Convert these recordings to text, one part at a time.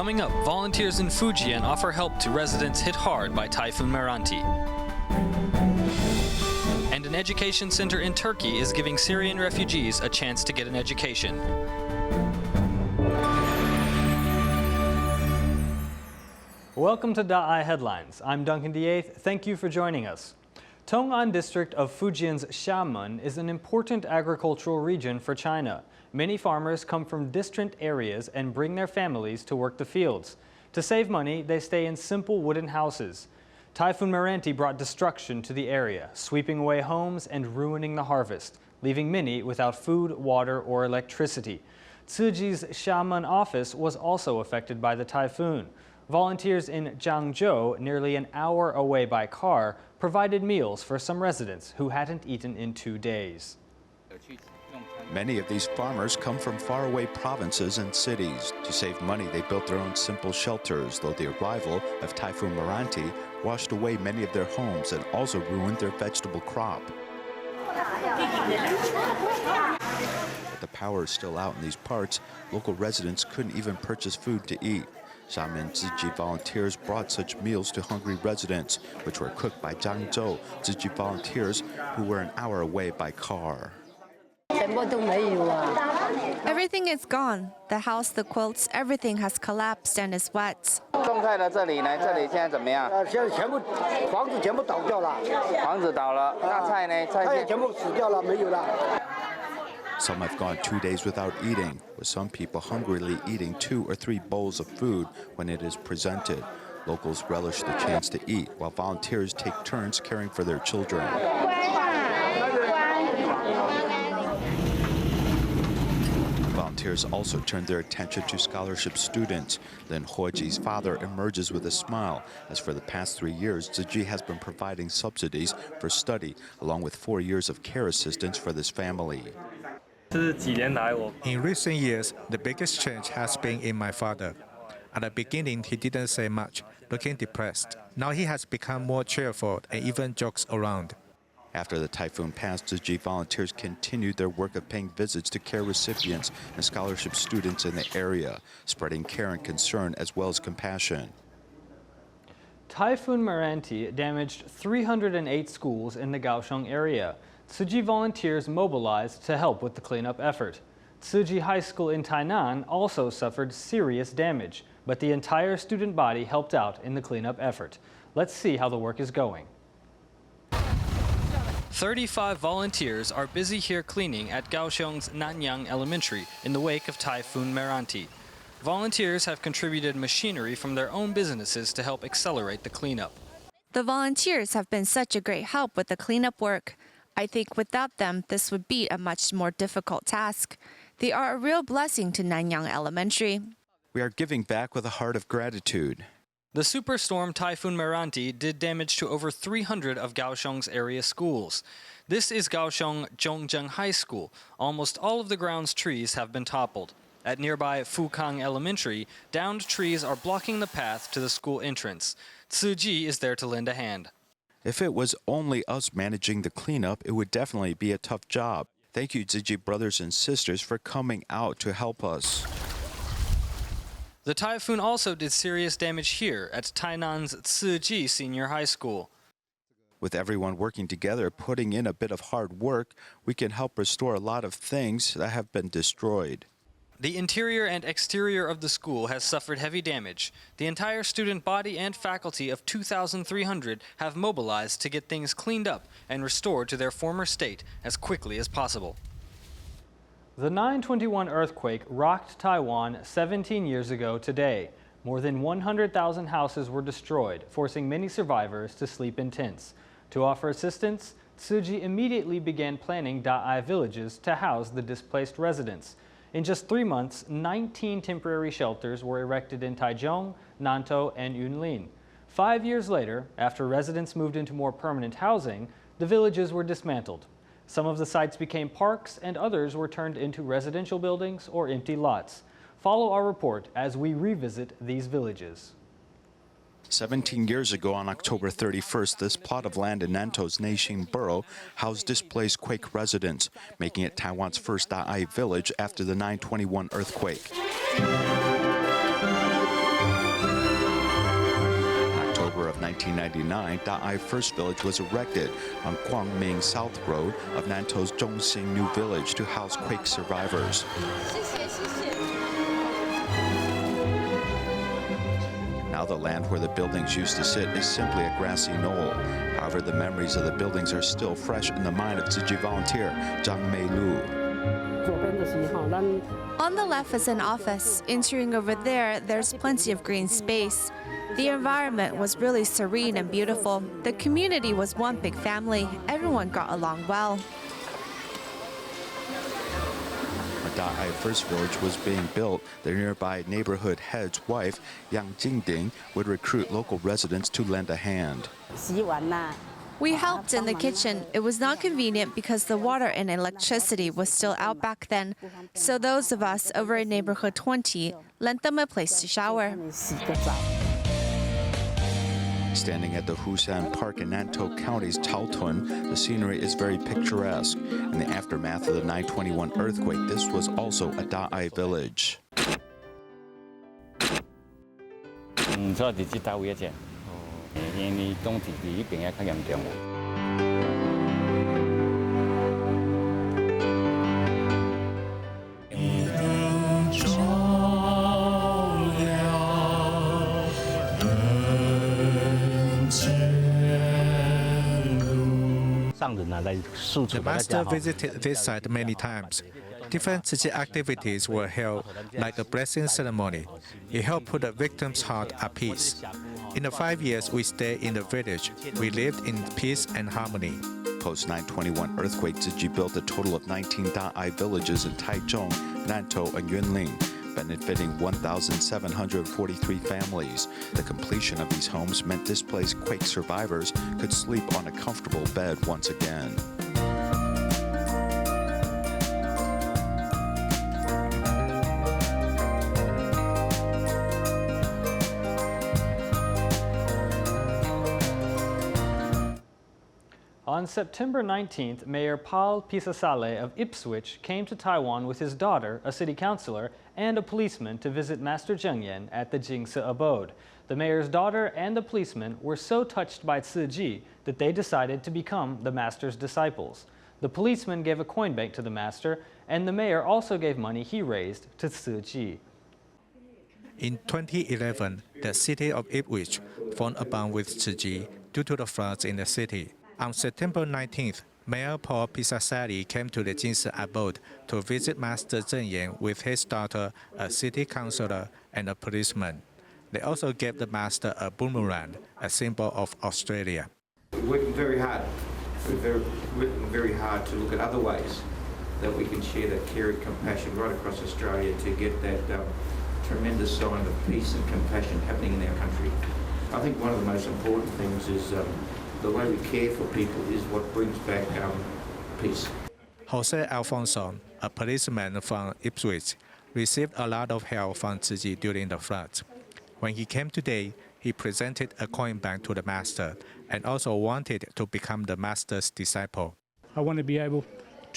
Coming up, volunteers in Fujian offer help to residents hit hard by Typhoon Meranti. And an education center in Turkey is giving Syrian refugees a chance to get an education. Welcome to DaAi Headlines. I'm Duncan DaAi. Thank you for joining us. Tong'an district of Fujian's Xiamen is an important agricultural region for China. Many farmers come from distant areas and bring their families to work the fields. To save money, they stay in simple wooden houses. Typhoon Meranti brought destruction to the area, sweeping away homes and ruining the harvest, leaving many without food, water, or electricity. Tzuji's Xiamen office was also affected by the typhoon. Volunteers in Jiangzhou, nearly an hour away by car, provided meals for some residents who hadn't eaten in 2 days. Many of these farmers come from faraway provinces and cities. To save money, they built their own simple shelters, though the arrival of Typhoon Meranti washed away many of their homes and also ruined their vegetable crop. But the power is still out in these parts. Local residents couldn't even purchase food to eat. Xiamen Ziji volunteers brought such meals to hungry residents, which were cooked by Jiangzhou Ziji volunteers who were an hour away by car. Everything is gone. The house, the quilts, everything has collapsed and is wet. Some have gone 2 days without eating, with some people hungrily eating 2 or 3 bowls of food when it is presented. Locals relish the chance to eat, while volunteers take turns caring for their children. Volunteers also turned their attention to scholarship students. Lin Huoji's father emerges with a smile, as for the past 3 years, Ziji has been providing subsidies for study, along with 4 years of care assistance for this family. In recent years, the biggest change has been in my father. At the beginning, he didn't say much, looking depressed. Now he has become more cheerful and even jokes around. After the typhoon passed, Ziji volunteers continued their work of paying visits to care recipients and scholarship students in the area, spreading care and concern as well as compassion. Typhoon Meranti damaged 308 schools in the Kaohsiung area. Tzuji volunteers mobilized to help with the cleanup effort. Tzuji High School in Tainan also suffered serious damage, but the entire student body helped out in the cleanup effort. Let's see how the work is going. 35 volunteers are busy here cleaning at Kaohsiung's Nanyang Elementary in the wake of Typhoon Meranti. Volunteers have contributed machinery from their own businesses to help accelerate the cleanup. The volunteers have been such a great help with the cleanup work. I think without them, this would be a much more difficult task. They are a real blessing to Nanyang Elementary. We are giving back with a heart of gratitude. The superstorm Typhoon Meranti did damage to over 300 of Kaohsiung's area schools. This is Kaohsiung Zhongjeng High School. Almost all of the ground's trees have been toppled. At nearby Fukang Elementary, downed trees are blocking the path to the school entrance. Tzuji is there to lend a hand. If it was only us managing the cleanup, it would definitely be a tough job. Thank you, Ziji brothers and sisters, for coming out to help us. The typhoon also did serious damage here at Tainan's Tzuji Senior High School. With everyone working together, putting in a bit of hard work, we can help restore a lot of things that have been destroyed. The interior and exterior of the school has suffered heavy damage. The entire student body and faculty of 2,300 have mobilized to get things cleaned up and restored to their former state as quickly as possible. The 9/21 earthquake rocked Taiwan 17 years ago today. More than 100,000 houses were destroyed, forcing many survivors to sleep in tents. To offer assistance, Tzuji immediately began planning DaAi villages to house the displaced residents. In just 3 months, 19 temporary shelters were erected in Taichung, Nantou, and Yunlin. 5 years later, after residents moved into more permanent housing, the villages were dismantled. Some of the sites became parks and others were turned into residential buildings or empty lots. Follow our report as we revisit these villages. 17 years ago, on October 31st, this plot of land in Nantou's Neixing Borough housed displaced Quake residents, making it Taiwan's first DaAi village after the 9/21 earthquake. 1999, DaAi First Village was erected on Guangming South Road of Nanto's Zhongxing New Village to house quake survivors. Now the land where the buildings used to sit is simply a grassy knoll. However, the memories of the buildings are still fresh in the mind of Tzu Chi volunteer Zhang Meilu. On the left is an office. Entering over there, there's plenty of green space. The environment was really serene and beautiful. The community was one big family. Everyone got along well. When DaAi First Village was being built, the nearby neighborhood head's wife, Yang Jingding, would recruit local residents to lend a hand. We helped in the kitchen. It was not convenient because the water and electricity was still out back then. So those of us over in neighborhood 20 lent them a place to shower. Standing at the Fujian Park in Nantou County's Taotun, the scenery is very picturesque. In the aftermath of the 9/21 earthquake, this was also a DaAi village. 做伫即搭位者，因为当时伫迄边较严重。The master visited this site many times. Different Tzu Chi activities were held, like a blessing ceremony. It helped put the victim's heart at peace. In the 5 years we stayed in the village, we lived in peace and harmony. Post 9/21 earthquake, Tzu Chi built a total of 19 DaAi villages in Taichung, Nantou, and Yunlin, benefiting 1,743 families. The completion of these homes meant displaced quake survivors could sleep on a comfortable bed once again. On September 19th, Mayor Paul Pisasale of Ipswich came to Taiwan with his daughter, a city councilor, and a policeman to visit Master Zheng Yan at the Jingse abode. The mayor's daughter and the policeman were so touched by Tzu Chi that they decided to become the master's disciples. The policeman gave a coin bank to the master, and the mayor also gave money he raised to Tzu Chi. In 2011, the city of Ipswich formed a bond with Tzu Chi due to the floods in the city. On September 19th, Mayor Paul Pisasale came to the Jingse abode to visit Master Zheng Yan with his daughter, a city councilor, and a policeman. They also gave the master a boomerang, a symbol of Australia. We're working very hard. We're working very hard to look at other ways that we can share that care and compassion right across Australia to get that tremendous sign of peace and compassion happening in our country. I think one of the most important things is the way we care for people is what brings back peace. Jose Alfonso, a policeman from Ipswich, received a lot of help from Tzu Chi during the floods. When he came today, he presented a coin bank to the master and also wanted to become the master's disciple. I want to be able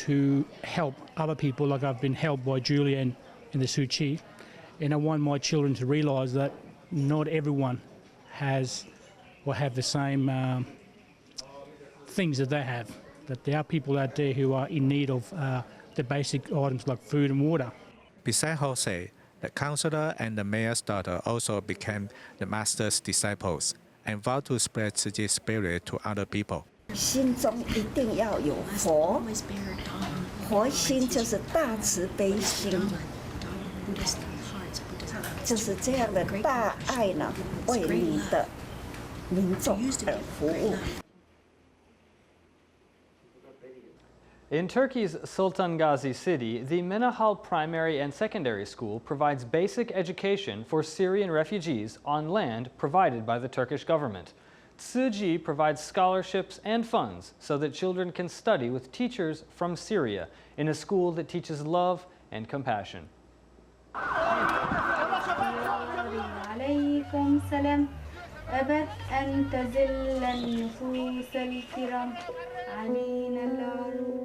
to help other people like I've been helped by Julian and the Tzu Chi, and I want my children to realize that not everyone has or have the same things that they have, that there are people out there who are in need of the basic items like food and water. Besides Jose, the councilor and the mayor's daughter also became the master's disciples and vowed to spread Tzu Chi's spirit to other people. 心中一定要有佛，佛心就是大慈悲心，就是这样的大爱呢，为你的民众而服务。 In Turkey's Sultan Gazi city, the Menahal Primary and Secondary School provides basic education for Syrian refugees on land provided by the Turkish government. Tzu Chi provides scholarships and funds so that children can study with teachers from Syria in a school that teaches love and compassion.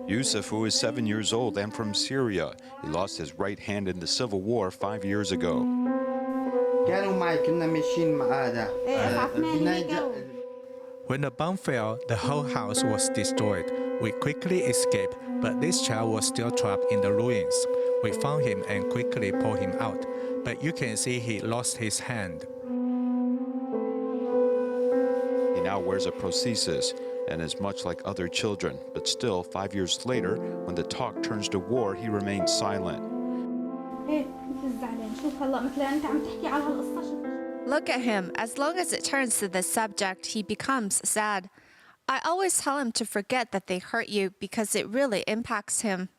Yusuf, who is 7 years old and from Syria, he lost his right hand in the civil war 5 years ago. When the bomb fell, the whole house was destroyed. We quickly escaped, but this child was still trapped in the ruins. We found him and quickly pulled him out, but you can see he lost his hand. He now wears a prosthesis and is much like other children, but still, 5 years later, when the talk turns to war, he remains silent. Look at him. As long as it turns to the subject, he becomes sad. I always tell him to forget that they hurt you because it really impacts him.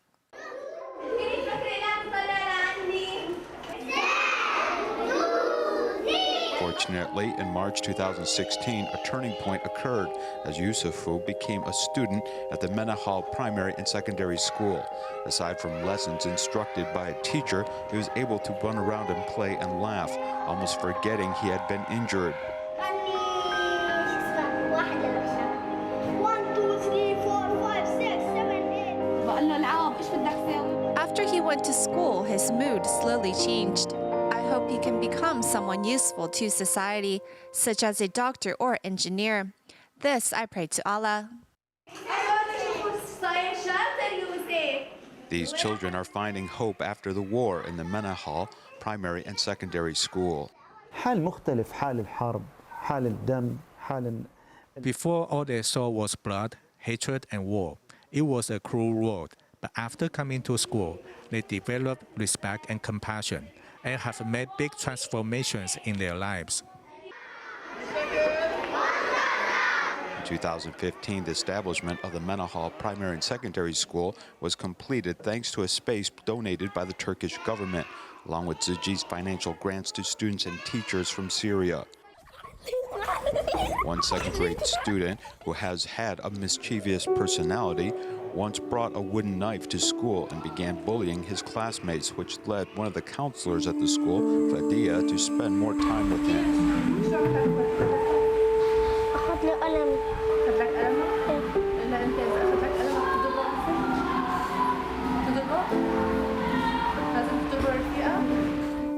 Fortunately, in March 2016, a turning point occurred as Yusufu became a student at the Menahal Primary and Secondary School. Aside from lessons instructed by a teacher, he was able to run around and play and laugh, almost forgetting he had been injured. After he went to school, his mood slowly changed. I hope he can become someone useful to society, such as a doctor or engineer. This I pray to Allah. These children are finding hope after the war in the Menahal Primary and Secondary School. Before, all they saw was blood, hatred, and war. It was a cruel world, but after coming to school, they developed respect and compassion, and have made big transformations in their lives. In 2015, the establishment of the Menahal Primary and Secondary School was completed thanks to a space donated by the Turkish government, along with Ziji's financial grants to students and teachers from Syria. One second-grade student who has had a mischievous personality once brought a wooden knife to school and began bullying his classmates, which led one of the counselors at the school, Fadia, to spend more time with him.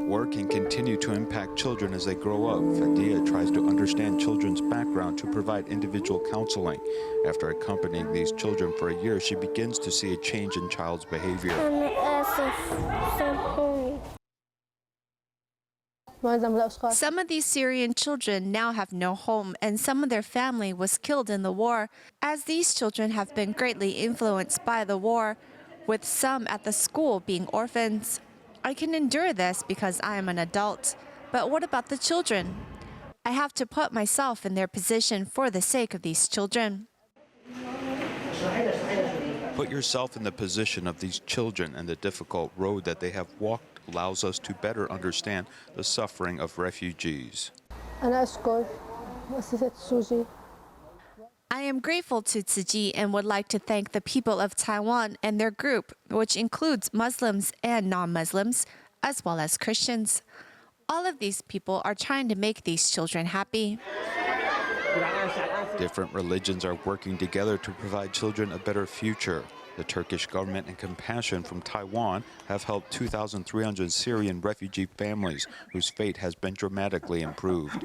War can continue to impact children as they grow up. Fadia tries to understand children's background to provide individual counseling. After accompanying these children for a year, she begins to see a change in child's behavior. Some of these Syrian children now have no home, and some of their family was killed in the war. As these children have been greatly influenced by the war, with some at the school being orphans. I can endure this because I am an adult. But what about the children? I have to put myself in their position for the sake of these children. Put yourself in the position of these children, and the difficult road that they have walked allows us to better understand the suffering of refugees. I am grateful to Tzu Chi and would like to thank the people of Taiwan and their group, which includes Muslims and non-Muslims, as well as Christians. All of these people are trying to make these children happy. Different religions are working together to provide children a better future. The Turkish government and Compassion from Taiwan have helped 2,300 Syrian refugee families whose fate has been dramatically improved.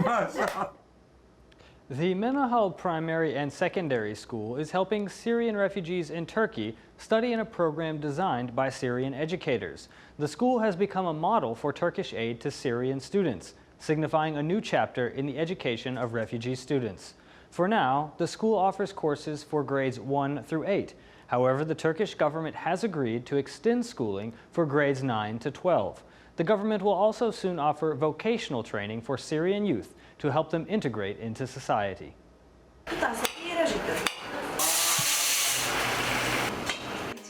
The Menahal Primary and Secondary School is helping Syrian refugees in Turkey study in a program designed by Syrian educators. The school has become a model for Turkish aid to Syrian students, signifying a new chapter in the education of refugee students. For now, the school offers courses for grades 1 through 8. However, the Turkish government has agreed to extend schooling for grades 9 to 12. The government will also soon offer vocational training for Syrian youth to help them integrate into society.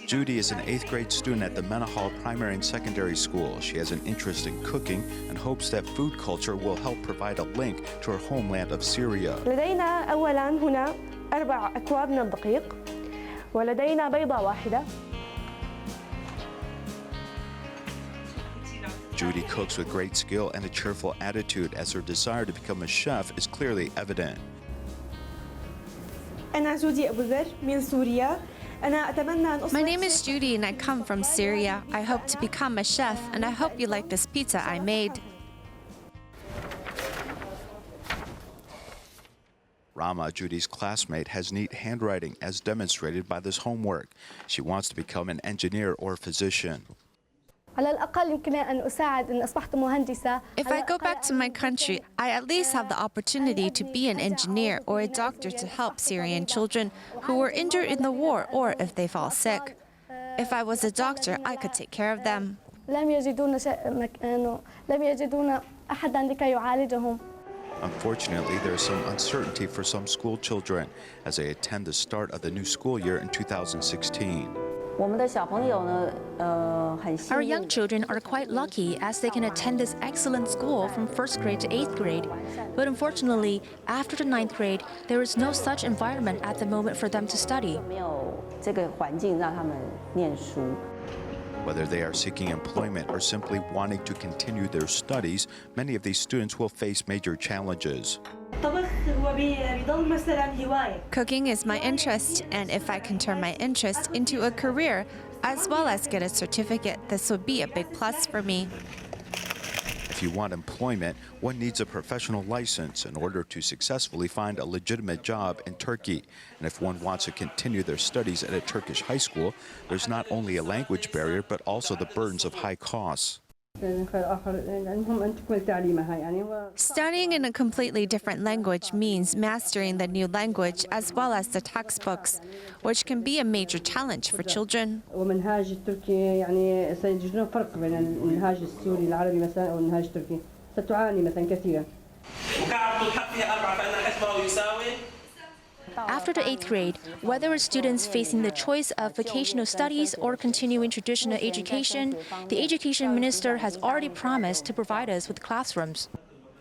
Judy is an 8th grade student at the Menahal Primary and Secondary School. She has an interest in cooking and hopes that food culture will help provide a link to her homeland of Syria. لدينا أولاً هنا 4 أكواب من الدقيق ولدينا بيضة واحدة. Judy cooks with great skill and a cheerful attitude, as her desire to become a chef is clearly evident. أنا جودي أبو ذر من سوريا. أنا أتمنى أن أصبح. My name is Judy and I come from Syria. I hope to become a chef and I hope you like this pizza I made. Rama, Judy's classmate, has neat handwriting as demonstrated by this homework. She wants to become an engineer or physician. على الأقل يمكن أن أساعد إن أصبحت مهندسة. If I go back to my country, I at least have the opportunity to be an engineer or a doctor to help Syrian children who were injured in the war or if they fall sick. If I was a doctor, I could take care of them. لم يجدون أحدا لكي يعالجهم. Unfortunately, there is some uncertainty for some school children as they attend the start of the new school year in 2016. Our young children are quite lucky as they can attend this excellent school from 1st grade to 8th grade. But unfortunately, after the 9th grade, there is no such environment at the moment for them to study. Whether they are seeking employment or simply wanting to continue their studies, many of these students will face major challenges. Cooking is my interest, and if I can turn my interest into a career, as well as get a certificate, this would be a big plus for me. If you want employment, one needs a professional license in order to successfully find a legitimate job in Turkey. And if one wants to continue their studies at a Turkish high school, there's not only a language barrier, but also the burdens of high costs. Studying in a completely different language means mastering the new language as well as the textbooks, which can be a major challenge for children. After the 8th grade, whether it's students facing the choice of vocational studies or continuing traditional education, the education minister has already promised to provide us with classrooms.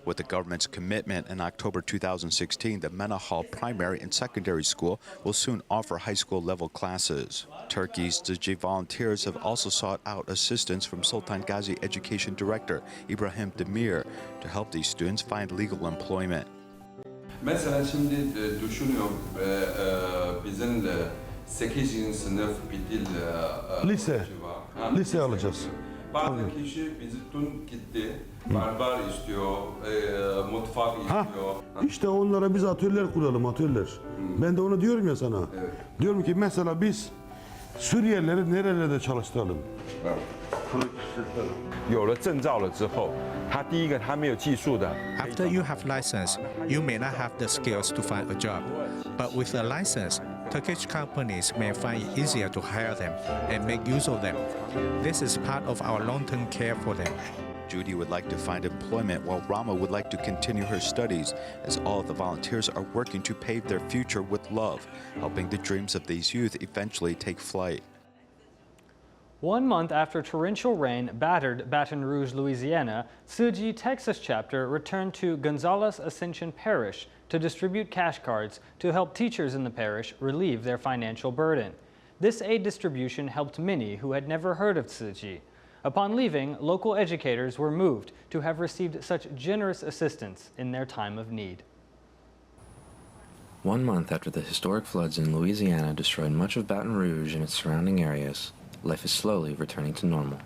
With the government's commitment in October 2016, the Menahal Primary and Secondary School will soon offer high school level classes. Turkey's DaAi volunteers have also sought out assistance from Sultan Gazi Education Director Ibrahim Demir to help these students find legal employment. Mesela şimdi düşünüyorum bizim 8. sınıf bitil lise alacağız. Bazı kişi bizi dün gitti. Barbar istiyor, mutfak istiyor. İşte onlara biz atölyeler kuralım, atölyeler. Ben de onu diyorum ya sana. Evet. Diyorum ki mesela biz Suriyelileri nerelerde çalıştıralım? 有了证照了之后，他第一个他没有技术的。 After you have license, you may not have the skills to find a job. But with a license, Turkish companies may find it easier to hire them and make use of them. This is part of our long-term care for them. Judy would like to find employment while Rama would like to continue her studies, as all of the volunteers are working to pave their future with love, helping the dreams of these youth eventually take flight. 1 month after torrential rain battered Baton Rouge, Louisiana, Tzu Chi Texas chapter returned to Gonzales Ascension Parish to distribute cash cards to help teachers in the parish relieve their financial burden. This aid distribution helped many who had never heard of Tzu Chi. Upon leaving, local educators were moved to have received such generous assistance in their time of need. 1 month after the historic floods in Louisiana destroyed much of Baton Rouge and its surrounding areas, life is slowly returning to normal.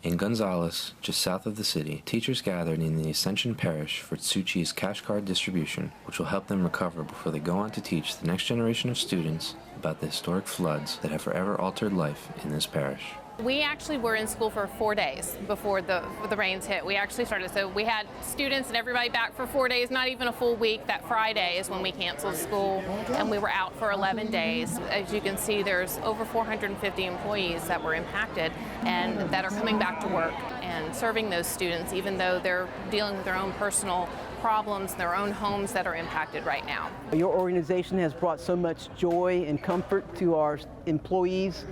In Gonzales, just south of the city, teachers gathered in the Ascension Parish for Tzu Chi's cash card distribution, which will help them recover before they go on to teach the next generation of students about the historic floods that have forever altered life in this parish. We actually were in school for 4 days before the rains hit. We actually started, so we had students and everybody back for 4 days, not even a full week. That Friday is when we canceled school, and we were out for 11 days. As you can see, there's over 450 employees that were impacted and that are coming back to work and serving those students, even though they're dealing with their own personal problems, their own homes that are impacted right now. Your organization has brought so much joy and comfort to our employees.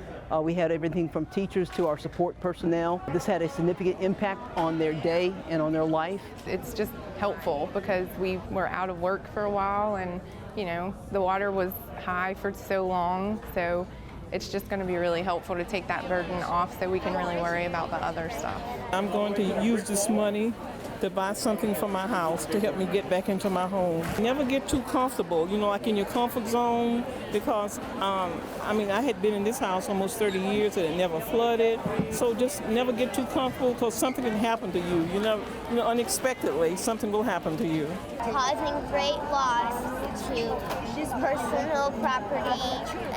We had everything from teachers to our support personnel. This had a significant impact on their day and on their life. It's just helpful because we were out of work for a while and, you know, the water was high for so long. So it's just going to be really helpful to take that burden off so we can really worry about the other stuff. I'm going to use this money to buy something for my house to help me get back into my home. Never get too comfortable, you know, like in your comfort zone, because I mean, I had been in this house almost 30 years and it never flooded. So just never get too comfortable because something can happen to you. Unexpectedly, something will happen to you. Causing great loss to personal property.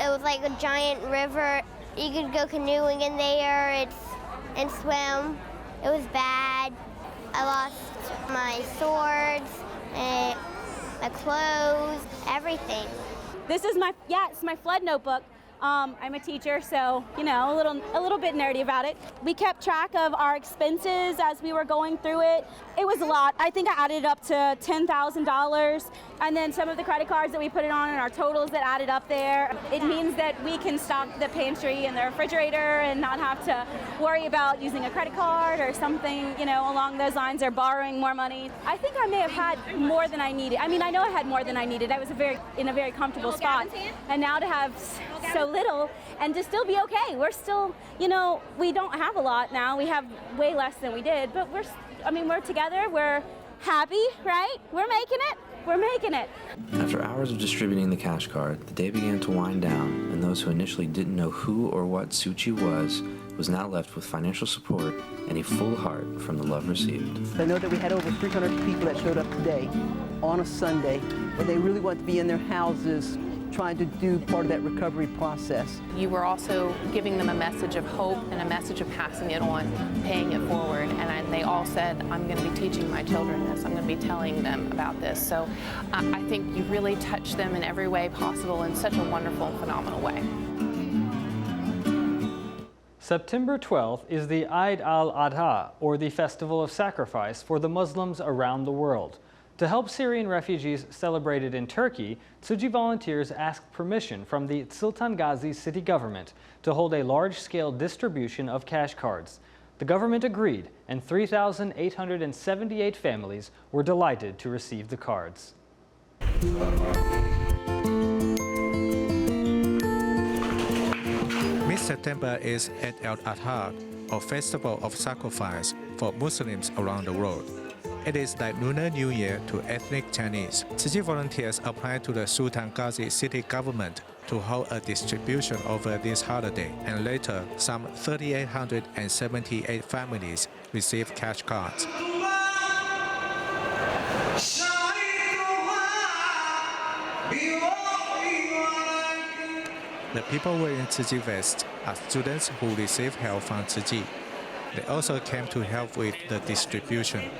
It was like a giant river. You could go canoeing in there and swim. It was bad. I lost my swords and my clothes, everything. This is it's my flood notebook. I'm a teacher, so a little bit nerdy about it. We kept track of our expenses as we were going through it. It was a lot. I think I added up to $10,000, and then some of the credit cards that we put it on and our totals that added up there. It means that we can stock the pantry and the refrigerator and not have to worry about using a credit card or something, along those lines, or borrowing more money. I think I may have had more than I needed. I mean, I know I had more than I needed. I was in a very comfortable spot, and now to have so little and to still be okay. We're still, we don't have a lot now. We have way less than we did, but we're together. We're happy, right? We're making it. We're making it. After hours of distributing the cash card, the day began to wind down, and those who initially didn't know who or what Suu Kyi was now left with financial support and a full heart from the love received. I know that we had over 300 people that showed up today on a Sunday, and they really want to be in their houses trying to do part of that recovery process. You were also giving them a message of hope and a message of passing it on, paying it forward, and they all said, I'm going to be teaching my children this, I'm going to be telling them about this. So I think you really touched them in every way possible in such a wonderful, phenomenal way. September 12th is the Eid al-Adha, or the Festival of Sacrifice, for the Muslims around the world. To help Syrian refugees celebrate it in Turkey, Suu Kyi volunteers asked permission from the Sultan Gazi city government to hold a large-scale distribution of cash cards. The government agreed, and 3,878 families were delighted to receive the cards. Mid-September is Eid al-Adha, a festival of sacrifice for Muslims around the world. It is like Lunar New Year to ethnic Chinese. Suu Kyi volunteers applied to the Sultan Gazi city government to hold a distribution over this holiday, and later, some 3,878 families received cash cards. The people wearing Suu Kyi vests are students who receive help from Suu Kyi. They also came to help with the distribution.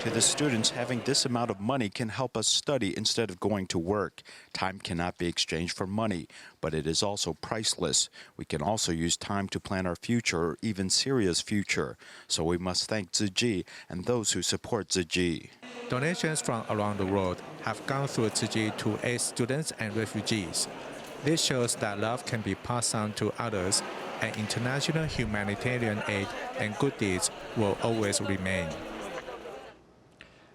To the students, having this amount of money can help us study instead of going to work. Time cannot be exchanged for money, but it is also priceless. We can also use time to plan our future or even Syria's future. So we must thank Suu Kyi and those who support Suu Kyi. Donations from around the world have gone through Suu Kyi to aid students and refugees. This shows that love can be passed on to others, and international humanitarian aid and good deeds will always remain.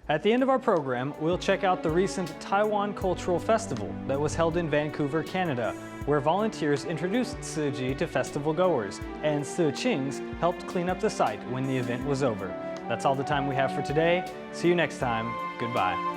At the end of our program, we'll check out the recent Taiwan Cultural Festival that was held in Vancouver, Canada, where volunteers introduced Suu Kyi to festival goers, and Suu Qing's helped clean up the site when the event was over. That's all the time we have for today. See you next time. Goodbye.